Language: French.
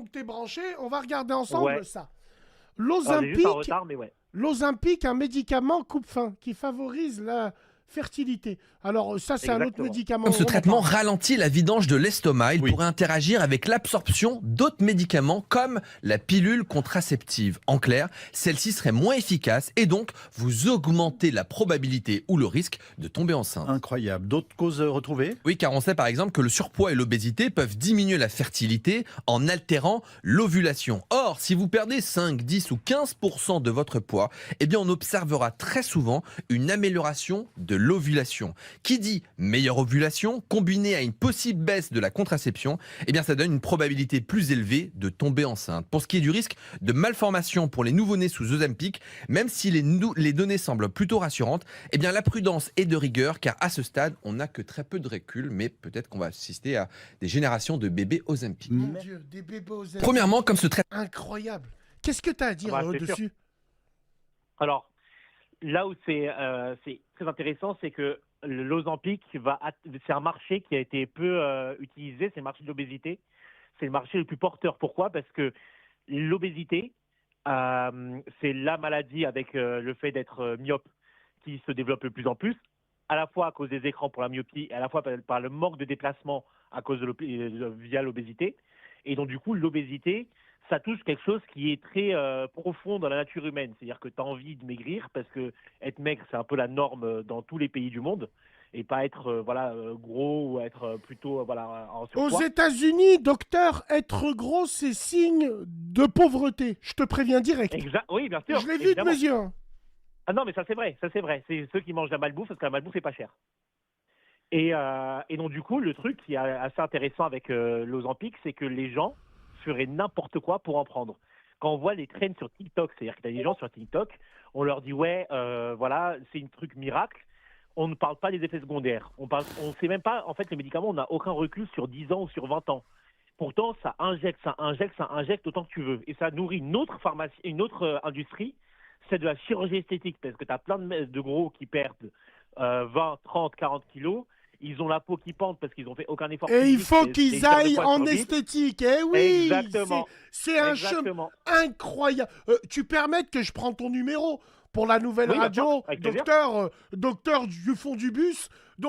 Donc t'es branché, on va regarder ensemble Ouais. ça. Alors, j'ai juste un L'Ozempic, retard, mais ouais. l'Ozempic, un médicament coupe-faim qui favorise la fertilité. Alors ça, c'est un autre Exactement. médicament. Comme ce On en traitement parle. ralentit la vidange de l'estomac, il Oui. pourrait interagir avec l'absorption d'autres médicaments comme la pilule contraceptive. En clair, celle-ci serait moins efficace et donc vous augmentez la probabilité ou le risque de tomber enceinte. Incroyable. D'autres causes retrouvées? Oui, car on sait par exemple que le surpoids et l'obésité peuvent diminuer la fertilité en altérant l'ovulation. Or, si vous perdez 5, 10 ou 15% de votre poids, eh bien on observera très souvent une amélioration de l'ovulation. Qui dit meilleure ovulation combinée à une possible baisse de la contraception, eh bien ça donne une probabilité plus élevée de tomber enceinte. Pour ce qui est du risque de malformation pour les nouveau-nés sous Ozempic, même si les données semblent plutôt rassurantes, eh bien la prudence est de rigueur car à ce stade, on n'a que très peu de recul, mais peut-être qu'on va assister à des générations de bébés Ozempic. Mon Dieu, des bébés Ozempic. Premièrement, comme ce traitement Incroyable. Qu'est-ce que tu as à dire Ah bah, c'est dessus? Alors, là où c'est très intéressant, c'est que l'Ozempic c'est un marché qui a été peu utilisé, c'est le marché de l'obésité. C'est le marché le plus porteur. Pourquoi? Parce que l'obésité, c'est la maladie avec le fait d'être myope qui se développe de plus en plus, à la fois à cause des écrans pour la myopie, et à la fois par le manque de déplacement à cause via l'obésité. Et donc, du coup, l'obésité, ça touche quelque chose qui est très profond dans la nature humaine. C'est-à-dire que tu as envie de maigrir parce que être maigre, c'est un peu la norme dans tous les pays du monde. Et pas être gros ou être plutôt en Aux surpoids. États-Unis, docteur, être gros, c'est signe de pauvreté. Je te préviens direct. Oui, bien sûr. Je l'ai vu de évidemment. mes yeux. Hein. Ah non, mais ça c'est vrai, ça c'est vrai. C'est ceux qui mangent la malbouffe parce que la malbouffe est pas chère. Et donc du coup, le truc qui est assez intéressant avec l'Ozempic, c'est que les gens feraient n'importe quoi pour en prendre. Quand on voit les trends sur TikTok, c'est-à-dire qu'il y a des gens sur TikTok, on leur dit ouais, voilà, c'est un truc miracle. On ne parle pas des effets secondaires. On sait même pas, en fait, les médicaments, on n'a aucun recul sur 10 ans ou sur 20 ans. Pourtant, ça injecte autant que tu veux. Et ça nourrit une autre pharmacie, une autre industrie, c'est de la chirurgie esthétique. Parce que tu as plein de gros qui perdent 20, 30, 40 kilos. Ils ont la peau qui pend parce qu'ils n'ont fait aucun effort Et il physique. faut C'est qu'ils une perte de aillent poids en sur vide. esthétique. Eh oui, Exactement. c'est un chemin Exactement. incroyable. Tu permets que je prends ton numéro pour la nouvelle Oui, radio, avec plaisir. docteur du fond du bus.